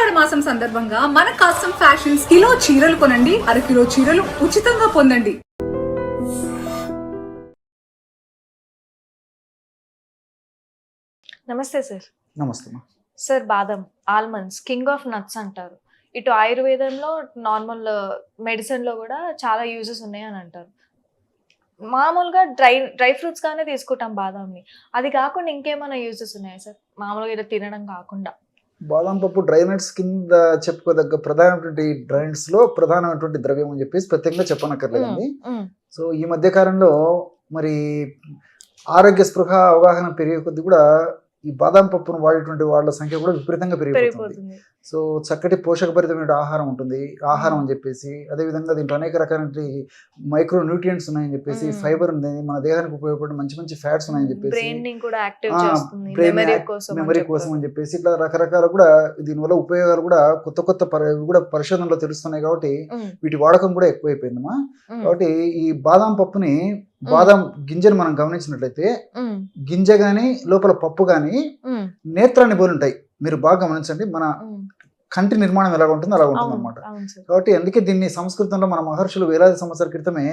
ఆషాఢ మాసం సందర్భంగా మన కాస్టమ్ ఫ్యాషన్స్ కిలో చీరలు కొనండి, అరకిలో చీరలు ఉచితంగా పొందండి. నమస్తే సార్. నమస్తే సార్, బాదం ఆల్మండ్స్ కింగ్ ఆఫ్ నట్స్ అంటారు. ఇటు ఆయుర్వేదంలో నార్మల్ మెడిసిన్లో కూడా చాలా యూజెస్ ఉన్నాయి అని అంటారు. మామూలుగా డ్రై ఫ్రూట్స్ గానే తీసుకుంటాం బాదంని, అది కాకుండా ఇంకేమైనా యూజెస్ ఉన్నాయా సార్? మామూలుగా ఇలా తినడం కాకుండా బాదం పప్పు డ్రై నట్స్ కింద చెప్పుకోదగ్గ ప్రధానమైనటువంటి డ్రై నట్స్ లో ప్రధానమైనటువంటి ద్రవ్యం అని చెప్పేసి ప్రత్యేకంగా చెప్పనక్కర్లేదండి. సో ఈ మధ్య కాలంలో మరి ఆరోగ్య స్పృహ అవగాహన పెరిగే కొద్ది కూడా ఈ బాదం పప్పును వాడేటువంటి వాళ్ళ సంఖ్య కూడా విపరీతంగా పెరిగిపోతుంది. సో చక్కటి పోషకభరితమైన ఆహారం ఉంటుంది, ఆహారం అని చెప్పేసి, అదేవిధంగా దీంట్లో అనేక రకాల మైక్రో న్యూట్రియంట్స్ ఉన్నాయని చెప్పేసి, ఫైబర్ ఉంది, మన దేహానికి ఉపయోగపడే మంచి మంచి ఫ్యాట్స్ ఉన్నాయని చెప్పేసి, మెమరీ కోసం అని చెప్పేసి, ఇట్లా రకరకాల కూడా దీనివల్ల ఉపయోగాలు కూడా కొత్త కొత్త కూడా పరిశోధనలో తెలుస్తున్నాయి. కాబట్టి వీటి వాడకం కూడా ఎక్కువైపోయిందమ్మా. కాబట్టి ఈ బాదం పప్పుని, బాదం గింజను మనం గమనించినట్లయితే గింజ గాని లోపల పప్పు గాని నేత్రాన్ని పోలి ఉంటాయి. మీరు బాగా గమనించండి, మన కంటి నిర్మాణం ఎలా ఉంటుందో అలా ఉంటుంది అనమాట. కాబట్టి అందుకే దీన్ని సంస్కృతంలో మన మహర్షులు వేలాది సంవత్సరాల క్రితమే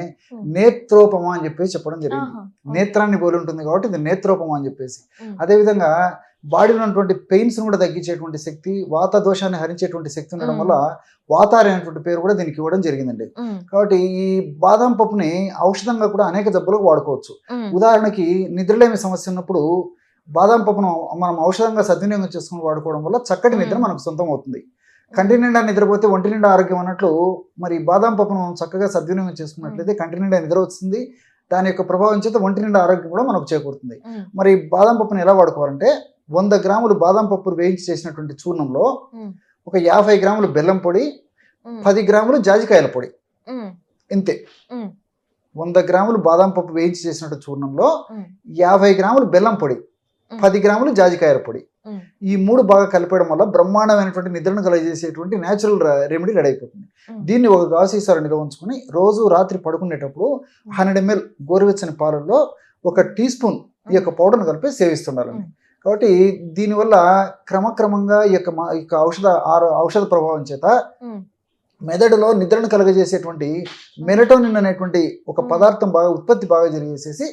నేత్రోపమ అని చెప్పేసి చెప్పడం జరిగింది. నేత్రాన్ని పోలి ఉంటుంది కాబట్టి ఇది నేత్రోపమ అని చెప్పేసి. అదేవిధంగా బాడీలో ఉన్నటువంటి పెయిన్స్ కూడా తగ్గించేటువంటి శక్తి, వాత దోషాన్ని హరించేటువంటి శక్తి ఉండడం వల్ల వాతారి అనేటువంటి పేరు కూడా దీనికి ఇవ్వడం జరిగిందండి. కాబట్టి ఈ బాదం పప్పుని ఔషధంగా కూడా అనేక జబ్బులకు వాడుకోవచ్చు. ఉదాహరణకి నిద్రలేమి సమస్య ఉన్నప్పుడు బాదం పప్పును మనం ఔషధంగా సద్వినియోగం చేసుకుని వాడుకోవడం వల్ల చక్కటి నిద్ర మనకు సొంతం అవుతుంది. కంటి నిండా నిద్రపోతే ఒంటి నిండా ఆరోగ్యం అన్నట్లు మరి బాదం పప్పును మనం చక్కగా సద్వినియోగం చేసుకున్నట్లయితే కంటి నిండా నిద్ర వస్తుంది. దాని యొక్క ప్రభావం చేత ఒంటి నిండా ఆరోగ్యం కూడా మనకు చేకూరుతుంది. మరి బాదం పప్పును ఎలా వాడుకోవాలంటే 100 గ్రాములు బాదం పప్పును వేయించి చేసినటువంటి చూర్ణంలో ఒక 50 గ్రాములు బెల్లం పొడి, 10 గ్రాములు జాజికాయల పొడి, ఇంతే. 100 గ్రాములు బాదం పప్పు వేయించి చేసినట్టు చూర్ణంలో 50 గ్రాములు బెల్లం పొడి, 10 గ్రాములు జాజికాయల పొడి, ఈ 3 బాగా కలిపేయడం వల్ల బ్రహ్మాండమైనటువంటి నిద్రను కలగజేసేటువంటి న్యాచురల్ రెమెడీ రెడీ అయిపోతుంది. దీన్ని ఒక గాజు సీసాలో నిల్వ ఉంచుకొని రోజు రాత్రి పడుకునేటప్పుడు 100 ml గోరువెచ్చని పాలల్లో 1 టీ స్పూన్ ఈ యొక్క పౌడర్ను కలిపి సేవిస్తుండాలండి. కాబట్టి దీనివల్ల క్రమక్రమంగా ఈ యొక్క ఔషధ ప్రభావం చేత మెదడులో నిద్రను కలగజేసేటువంటి మెలటోనిన్ అనేటువంటి ఒక పదార్థం ఉత్పత్తి బాగా జరిగేసేసి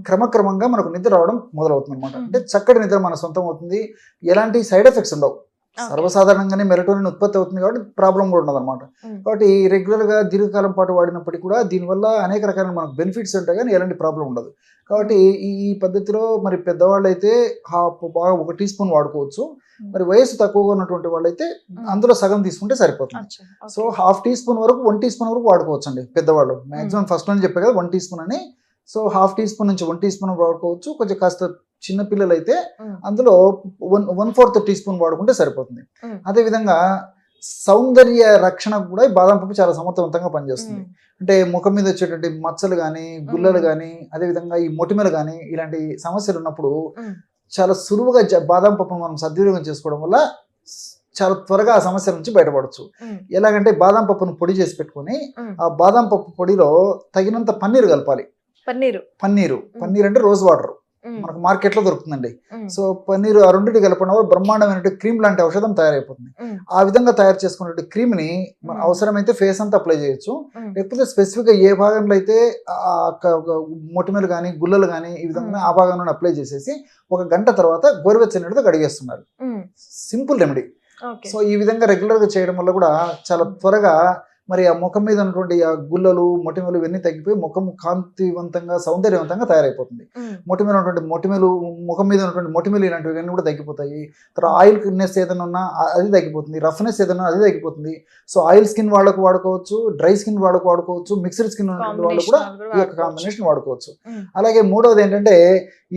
క్రమక్రమంగా మనకు నిద్ర రావడం మొదలవుతుంది అనమాట. అంటే చక్కటి నిద్ర మన సొంతం అవుతుంది, ఎలాంటి సైడ్ ఎఫెక్ట్స్ ఉండవు. సర్వసాధారణంగానే మెలటోనిన్ ఉత్పత్తి అవుతుంది కాబట్టి ప్రాబ్లం కూడా ఉండదు అనమాట. కాబట్టి రెగ్యులర్గా దీర్ఘకాలం పాటు వాడినప్పటికీ కూడా దీనివల్ల అనేక రకాల మనకు బెనిఫిట్స్ ఉంటాయి కానీ ఎలాంటి ప్రాబ్లం ఉండదు. కాబట్టి ఈ పద్ధతిలో మరి పెద్దవాళ్ళు అయితే బాగా 1 టీ స్పూన్ వాడుకోవచ్చు. మరి వయసు తక్కువగా ఉన్నటువంటి వాళ్ళైతే అందులో సగం తీసుకుంటే సరిపోతుంది. సో 1/2 టీ స్పూన్ వరకు 1 టీ స్పూన్ వరకు వాడుకోవచ్చు అండి పెద్దవాళ్ళు. మాక్సిమం ఫస్ట్ లో చెప్పే కదా 1 టీ స్పూన్ అని. సో 1/2 టీ స్పూన్ నుంచి 1 టీ స్పూన్ వాడుకోవచ్చు. కొంచెం కాస్త చిన్న పిల్లలు అయితే అందులో 1/4 టీ స్పూన్ వాడుకుంటే సరిపోతుంది. అదేవిధంగా సౌందర్య రక్షణ కూడా బాదం పప్పు చాలా సమర్థవంతంగా పనిచేస్తుంది. అంటే ముఖం మీద వచ్చేటువంటి మచ్చలు కానీ, గుల్లలు కానీ, అదేవిధంగా ఈ మొటిమలు కానీ ఇలాంటి సమస్యలు ఉన్నప్పుడు చాలా సులువుగా బాదం పప్పును మనం సద్వినియోగం చేసుకోవడం వల్ల చాలా త్వరగా ఆ సమస్య నుంచి బయటపడవచ్చు. ఎలాగంటే బాదం పప్పును పొడి చేసి పెట్టుకొని ఆ బాదం పప్పు పొడిలో తగినంత పన్నీరు కలపాలి. పన్నీరు అంటే రోజ్ వాటర్ మనకు మార్కెట్ లో దొరుకుతుందండి. సో పన్నీరు ఆ రెండింటి కలపడం వల్ల బ్రహ్మాండమైన క్రీమ్ లాంటి ఔషధం తయారైపోతుంది. ఆ విధంగా తయారు చేసుకున్న క్రీమ్ ని మన అవసరమైతే ఫేస్ అంతా అప్లై చేయొచ్చు. లేకపోతే స్పెసిఫిక్ గా ఏ భాగంలో అయితే మొటిమలు కానీ, గుల్లలు కానీ ఈ విధంగా ఆ భాగంలో అప్లై చేసేసి 1 గంట తర్వాత గోరువెచ్చని నీటితో కడిగేస్తున్నారు. Simple remedy. సో ఈ విధంగా రెగ్యులర్ గా చేయడం వల్ల కూడా చాలా త్వరగా మరి ఆ ముఖం మీద ఉన్నటువంటి ఆ గుల్లలు, మొటిమలు ఇవన్నీ తగ్గిపోయి ముఖం కాంతివంతంగా, సౌందర్యవంతంగా తయారైపోతుంది. ముఖం మీద ఉన్నటువంటి మొటిమలు ఇలాంటివి కూడా తగ్గిపోతాయి. తర్వాత ఆయిల్నెస్ ఏదైనా ఉన్నా అది తగ్గిపోతుంది, రఫ్నెస్ ఏదైనా అది తగ్గిపోతుంది. సో ఆయిల్ స్కిన్ వాళ్ళకు వాడుకోవచ్చు, డ్రై స్కిన్ వాళ్ళకు వాడుకోవచ్చు, మిక్స్డ్ స్కిన్ ఉన్నటువంటి వాళ్ళు కూడా ఈ యొక్క కాంబినేషన్ వాడుకోవచ్చు. అలాగే మూడవది ఏంటంటే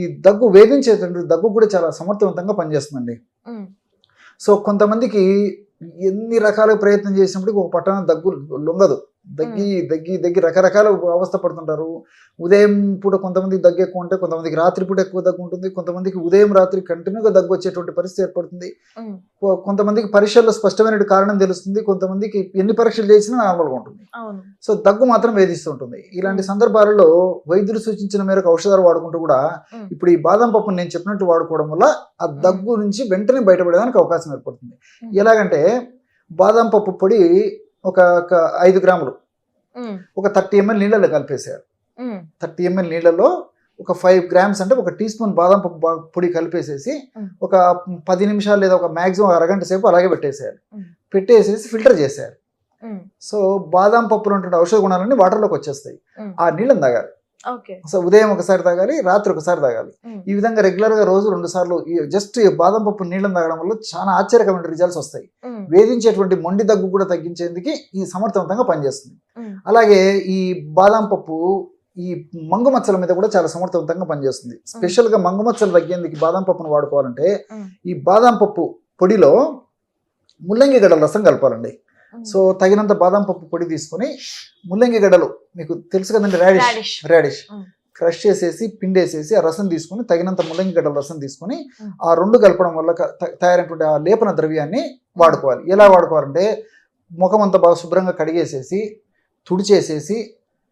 ఈ దగ్గు వేధించేటువంటి దగ్గు కూడా చాలా సమర్థవంతంగా పనిచేస్తుందండి. సో కొంతమందికి ఎన్ని రకాల ప్రయత్నం చేసినప్పటికీ ఒక పట్టణం దగ్గు లొంగదు. దగ్గి రకరకాల అవస్థ పడుతుంటారు. ఉదయం పూట కొంతమందికి దగ్గు ఎక్కువ ఉంటే, కొంతమందికి రాత్రి పూట ఎక్కువ దగ్గు ఉంటుంది, కొంతమందికి ఉదయం రాత్రి కంటిన్యూగా దగ్గు వచ్చేటువంటి పరిస్థితి ఏర్పడుతుంది. కొంతమందికి పరీక్షల్లో స్పష్టమైన కారణం తెలుస్తుంది, కొంతమందికి ఎన్ని పరీక్షలు చేసినా నార్మల్గా ఉంటుంది. సో దగ్గు మాత్రం వేధిస్తూ ఉంటుంది. ఇలాంటి సందర్భాలలో వైద్యులు సూచించిన మేరకు ఔషధాలు వాడుకుంటూ కూడా ఇప్పుడు ఈ బాదం పప్పును నేను చెప్పినట్టు వాడుకోవడం వల్ల ఆ దగ్గు నుంచి వెంటనే బయటపడేదానికి అవకాశం ఏర్పడుతుంది. ఎలాగంటే బాదం పప్పు పొడి ఒక 5 గ్రాములు ఒక 30 ml నీళ్ళలో కలిపేసేయాలి. 30 ml నీళ్ళలో ఒక 5 grams అంటే ఒక టీ స్పూన్ బాదం పప్పు పొడి కలిపేసేసి ఒక 10 నిమిషాలు లేదా ఒక మాక్సిమం అరగంట సేపు అలాగే పెట్టేసేయాలి. పెట్టేసేసి ఫిల్టర్ చేసేయాలి. సో బాదం పప్పులో ఉండే ఔషధ గుణాలన్నీ వాటర్లోకి వచ్చేస్తాయి. ఆ నీళ్ళని తాగాలి. సో ఉదయం ఒకసారి తాగాలి, రాత్రి ఒకసారి తాగాలి. ఈ విధంగా రెగ్యులర్ గా రోజు 2 సార్లు జస్ట్ బాదం పప్పు నీళ్ళని తాగడం వల్ల చాలా ఆశ్చర్యకరమైన రిజల్ట్స్ వస్తాయి. వేధించేటువంటి మొండి దగ్గు కూడా తగ్గించేందుకు ఈ సమర్థవంతంగా పనిచేస్తుంది. అలాగే ఈ బాదం పప్పు ఈ మంగు మచ్చల మీద కూడా చాలా సమర్థవంతంగా పనిచేస్తుంది. స్పెషల్ గా మంగు మచ్చలు తగ్గేందుకు బాదం పప్పును వాడుకోవాలంటే ఈ బాదం పప్పు పొడిలో ముల్లంగి గడ్డల రసం కలపాలండి. సో తగినంత బాదం పప్పు పొడి తీసుకొని ముల్లంగి గడ్డలు మీకు తెలుసు కదండి, రాడిష్ క్రష్ చేసేసి పిండేసేసి ఆ రసం తీసుకుని తగినంత ముల్లంగి గడ్డల రసం తీసుకొని ఆ 2 కలపడం వల్ల తయారైనటువంటి ఆ లేపన ద్రవ్యాన్ని వాడుకోవాలి. ఎలా వాడుకోవాలంటే ముఖం అంతా బాగా శుభ్రంగా కడిగేసేసి తుడిచేసేసి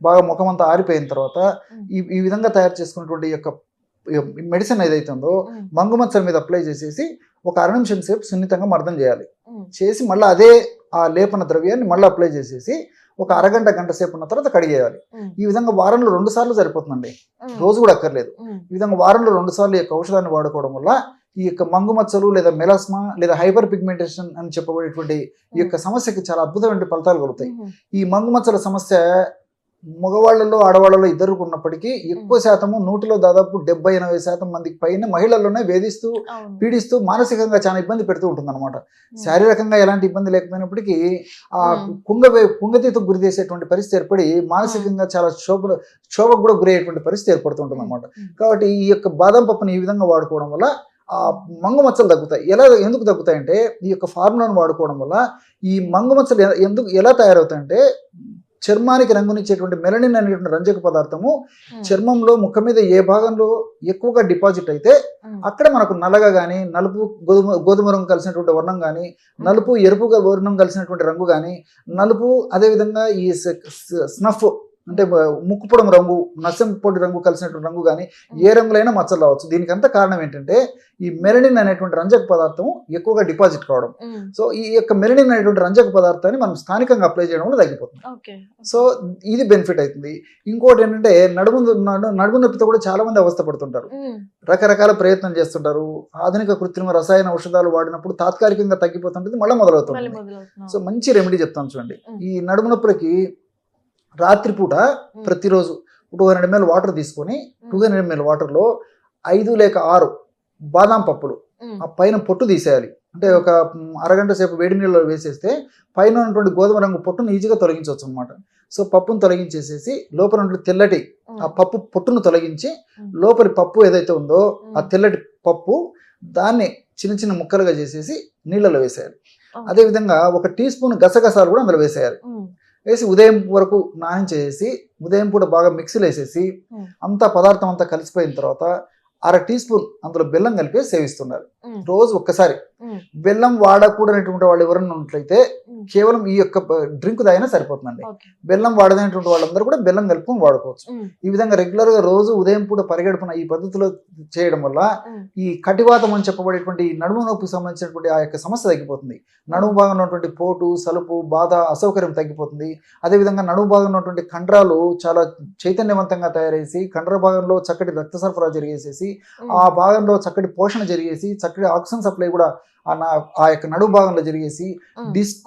బాగా ముఖం అంతా ఆరిపోయిన తర్వాత ఈ విధంగా తయారు చేసుకున్నటువంటి యొక్క మెడిసిన్ ఏదైతే ఉందో మంగు మచ్చల మీద అప్లై చేసేసి ఒక 6 నిమిషం సేపు సున్నితంగా మర్దం చేయాలి. చేసి మళ్ళీ అదే ఆ లేపన ద్రవ్యాన్ని మళ్ళీ అప్లై చేసేసి ఒక అరగంట గంట సేపు ఉన్న తర్వాత కడిగేయాలి. ఈ విధంగా వారంలో 2 సార్లు సరిపోతుందండి, రోజు కూడా అక్కర్లేదు. ఈ విధంగా వారంలో 2 సార్లు ఈ యొక్క ఔషధాన్ని వాడుకోవడం వల్ల ఈ యొక్క మంగు మచ్చలు లేదా మెలాస్మా లేదా హైపర్ పిగ్మెంటేషన్ అని చెప్పబడేటువంటి ఈ యొక్క సమస్యకి చాలా అద్భుతమైన ఫలితాలు కలుగుతాయి. ఈ మంగు మచ్చల సమస్య మగవాళ్ళలో ఆడవాళ్ళలో ఇద్దరికి ఉన్నప్పటికీ ఎక్కువ శాతము 100లో దాదాపు 70-80% మందికి పైన మహిళల్లోనే వేధిస్తూ పీడిస్తూ మానసికంగా చాలా ఇబ్బంది పెడుతూ ఉంటుంది అనమాట. శారీరకంగా ఎలాంటి ఇబ్బంది లేకపోయినప్పటికీ ఆ కుంగతీతో గురి చేసేటువంటి పరిస్థితి ఏర్పడి మానసికంగా చాలా క్షోభకు కూడా గురయ్యేటువంటి పరిస్థితి ఏర్పడుతుంటుంది అనమాట. కాబట్టి ఈ యొక్క బాదం పప్పుని ఈ విధంగా వాడుకోవడం వల్ల ఆ మంగు మచ్చలు తగ్గుతాయి. ఎందుకు తగ్గుతాయంటే ఈ యొక్క ఫార్ములాను వాడుకోవడం వల్ల ఈ మంగు మచ్చలు ఎలా తయారవుతాయంటే చర్మానికి రంగునిచ్చేటువంటి మెలనిన్ అనేటువంటి రంజక పదార్థము చర్మంలో ముఖం మీద ఏ భాగంలో ఎక్కువగా డిపాజిట్ అయితే అక్కడ మనకు నల్లగా కానీ నలుపు గోధుమ రంగు కలిసినటువంటి వర్ణం కానీ నలుపు ఎరుపుగా వర్ణం కలిసినటువంటి రంగు కానీ నలుపు అదేవిధంగా ఈ స్నఫ్ అంటే ముక్కుపొడం రంగు నసం పొడి రంగు కలిసినటువంటి రంగు కానీ ఏ రంగులైనా మచ్చలు రావచ్చు. దీనికి అంత కారణం ఏంటంటే ఈ మెలనిన్ అనేటువంటి రంజక పదార్థం ఎక్కువగా డిపాజిట్ కావడం. సో ఈ యొక్క మెలనిన్ అనేటువంటి రంజక పదార్థాన్ని మనం స్థానికంగా అప్లై చేయడం వల్ల తగ్గిపోతుంది. సో ఇది బెనిఫిట్ అవుతుంది. ఇంకోటి ఏంటంటే నడుము నొప్పితో కూడా చాలా మంది అవస్థపడుతుంటారు, రకరకాల ప్రయత్నం చేస్తుంటారు. ఆధునిక కృత్రిమ రసాయన ఔషధాలు వాడినప్పుడు తాత్కాలికంగా తగ్గిపోతుంటుంది, మళ్ళీ మొదలవుతుంది. సో మంచి రెమెడీ చెప్తాను చూడండి. ఈ నడుము నొప్పులకి రాత్రిపూట ప్రతిరోజు 200 ml వాటర్ తీసుకొని 200 ml వాటర్లో 5 లేక 6 బాదాం పప్పులు ఆ పైన పొట్టు తీసేయాలి. అంటే ఒక అరగంట సేపు వేడి నీళ్ళలో వేసేస్తే పైన ఉన్నటువంటి గోధుమ రంగు పొట్టును ఈజీగా తొలగించవచ్చు అనమాట. సో పప్పును తొలగించేసేసి లోపల నుండి తెల్లటి ఆ పప్పు పొట్టును తొలగించి లోపలి పప్పు ఏదైతే ఉందో ఆ తెల్లటి పప్పు దాన్ని చిన్న చిన్న ముక్కలుగా చేసేసి నీళ్ళలో వేసేయాలి. అదేవిధంగా 1 టీ స్పూన్ గసగసాలు కూడా అందులో వేసేయాలి. వేసి ఉదయం వరకు నానం చేసి ఉదయం పూట బాగా మిక్సీలో వేసేసి అంతా పదార్థం అంతా కలిసిపోయిన తర్వాత 1/2 టీ స్పూన్ అందులో బెల్లం కలిపి సేవిస్తున్నారు రోజు ఒక్కసారి. బెల్లం వాడకూడనటువంటి వాళ్ళు ఎవరైనా ఉన్నట్లయితే కేవలం ఈ యొక్క డ్రింక్ తాగినా సరిపోతుందండి. బెల్లం వాడదైనటువంటి వాళ్ళందరూ కూడా బెల్లం కలుపుకొని వాడుకోవచ్చు. ఈ విధంగా రెగ్యులర్ గా రోజు ఉదయం పూట పరిగెడుపున ఈ పద్ధతిలో చేయడం వల్ల ఈ కటివాతం అని చెప్పబడేటువంటి నడుము నొప్పికి సంబంధించినటువంటి ఆ యొక్క సమస్య తగ్గిపోతుంది. నడుము భాగంలో ఉన్నటువంటి పోటు, సలుపు, బాధ, అసౌకర్యం తగ్గిపోతుంది. అదేవిధంగా నడుము భాగంలో ఉన్నటువంటి కండరాలు చాలా చైతన్యవంతంగా తయారేసి కండర భాగంలో చక్కటి రక్త సరఫరా జరిగేసేసి ఆ భాగంలో చక్కటి పోషణ జరిగేసి చక్కటి ఆక్సిజన్ సప్లై కూడా ఆ యొక్క నడుము భాగంలో జరిగేసి డిస్క్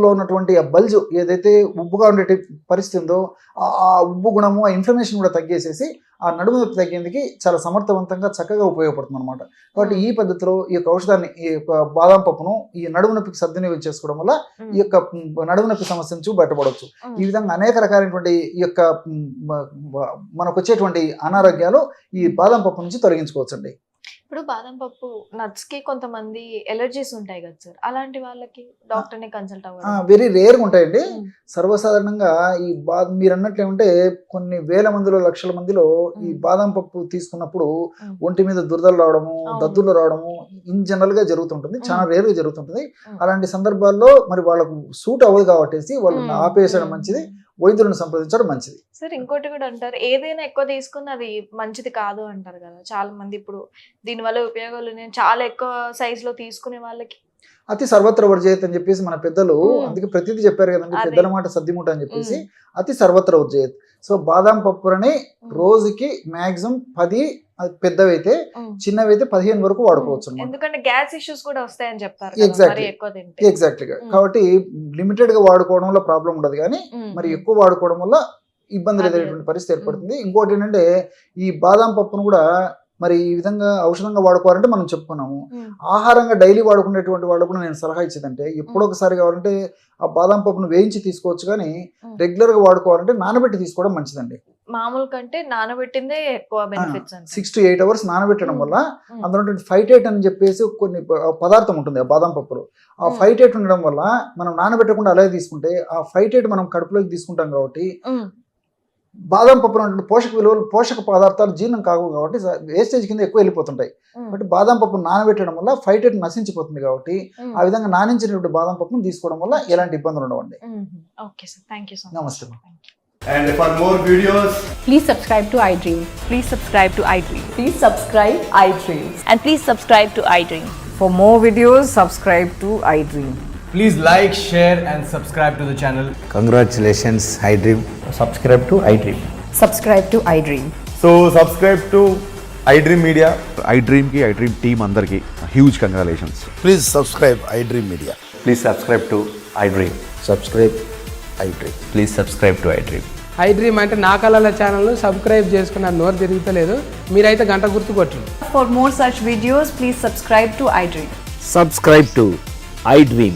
లో ఉన్నటువంటి ఆ బల్జ్ ఏదైతే ఉబ్బుగా ఉండే పరిస్థితి ఉందో ఆ ఉబ్బు గుణము ఆ ఇన్ఫ్లమేషన్ కూడా తగ్గేసేసి ఆ నడుము నొప్పి తగ్గేందుకు చాలా సమర్థవంతంగా చక్కగా ఉపయోగపడుతుంది అనమాట. కాబట్టి ఈ పద్ధతిలో ఈ యొక్క ఔషధాన్ని ఈ యొక్క బాదం పప్పును ఈ నడుము నొప్పికి సద్వినియోగం చేసుకోవడం వల్ల ఈ యొక్క నడుము నొప్పి సమస్య నుంచి బయటపడవచ్చు. ఈ విధంగా అనేక రకాలైనటువంటి ఈ యొక్క మనకు వచ్చేటువంటి అనారోగ్యాలు ఈ బాదం పప్పు నుంచి తొలగించుకోవచ్చండి. ఇప్పుడు బాదం పప్పు నట్స్ కి కొంతమంది ఎలర్జీస్ ఉంటాయి కదా సార్, అలాంటి వాళ్ళకి డాక్టర్ ని కన్సల్ట్ అవ్వాలి? వెరీ రేర్ గా ఉంటాయండి. సర్వసాధారణంగా ఈ మీరు అన్నట్లు ఏమంటే కొన్ని వేల మందిలో లక్షల మందిలో ఈ బాదం పప్పు తీసుకున్నప్పుడు ఒంటి మీద దురదలు రావడము, దద్దులు రావడము ఇన్ జనరల్ గా జరుగుతుంటుంది. చాలా రేర్ గా జరుగుతుంటుంది. అలాంటి సందర్భాల్లో మరి వాళ్ళకు సూట్ అవ్వదు కాబట్టి వాళ్ళని ఆపేసడం మంచిది, వైద్యులను సంప్రదించడం మంచిది. సార్ ఇంకోటి కూడా అంటారు, ఏదైనా ఎక్కువ తీసుకుని అది మంచిది కాదు అంటారు కదా చాలా మంది. ఇప్పుడు దీనివల్ల ఉపయోగాలు చాలా ఎక్కువ సైజ్ లో తీసుకునే వాళ్ళకి అతి సర్వత్ర వర్జయత్ అని చెప్పేసి మన పెద్దలు అందుకే ప్రతిదీ చెప్పారు కదండి, అదే. పెద్దల మాట సద్దిమూట అని చెప్పేసి అతి సర్వత్ర వర్జయత్. సో బాదాం పప్పులని రోజుకి మాక్సిమం 10, అది పెద్దవైతే చిన్నవైతే 15 వరకు వాడుకోవచ్చు అన్నమాట. ఎందుకంటే గ్యాస్ ఇష్యూస్ కూడా వస్తాయని చెప్తారు Exactly. మరి ఎక్కువ తింటే. ఎగ్జాక్ట్లీగా. కాబట్టి లిమిటెడ్ గా వాడుకోవడం వల్ల ప్రాబ్లం ఉండదు, కానీ మరి ఎక్కువ వాడుకోవడం వల్ల ఇబ్బందులు అదే. ఎదురైనటువంటి పరిస్థితి ఏర్పడుతుంది. ఇంకోటి ఏంటంటే ఈ బాదాం పప్పును కూడా మరి ఈ విధంగా ఔషధంగా వాడుకోవాలంటే మనం చెప్పుకున్నాము. ఆహారంగా డైలీ వాడుకునేటువంటి వాళ్ళు కూడా నేను సలహా ఇచ్చేదంటే ఎప్పుడో ఒకసారి కావాలంటే ఆ బాదాం పప్పును వేయించి తీసుకోవచ్చు, కానీ రెగ్యులర్ గా వాడుకోవాలంటే నానబెట్టి తీసుకోవడం మంచిదండి. మామూలు కంటే నానబెట్టిందే ఎక్కువ బెనిఫిట్స్ అంటే. 6 to 8 hours నానబెట్టడం వల్ల అందులో ఫైటేట్ అని చెప్పేసి కొన్ని పదార్థం ఉంటుంది ఆ బాదం పప్పులో. ఆ ఫైటేట్ ఉండడం వల్ల మనం నానబెట్టకుండా అలాగే తీసుకుంటే ఆ ఫైటేట్ మనం కడుపులోకి తీసుకుంటాం కాబట్టి బాదం పప్పులో ఉన్నటువంటి పోషక విలువలు, పోషక పదార్థాలు జీర్ణం కావు కాబట్టి వేస్టేజ్ కింద ఎక్కువ వెళ్ళిపోతుంటాయి. కాబట్టి బాదం పప్పును నానబెట్టడం వల్ల ఫైటేట్ నశించిపోతుంది కాబట్టి ఆ విధంగా నానించినటువంటి బాదం పప్పును తీసుకోవడం వల్ల ఎలాంటి ఇబ్బందులు ఉండవండి. Okay sir, thank you so much. నమస్తే. And for more videos, Please subscribe to iDream. Please subscribe to iDream. Please subscribe iDream. And please subscribe to iDream. For more videos, subscribe to iDream. please like, share and subscribe to the channel. Congratulations, iDream. subscribe to iDream. Subscribe to iDream. So subscribe to iDream Media. iDream ki iDream team అందరికి huge congratulations. Please subscribe iDream Media. Please subscribe to iDream. Subscribe iDream. Please subscribe to iDream. iDream అంటే నా కళల ఛానల్ను subscribe చేసుకున్న నోరు తిరుగుతలేదు, మీరైతే గంట గుర్తు కొట్టండి. For more such videos, please subscribe to iDream. Subscribe to iDream.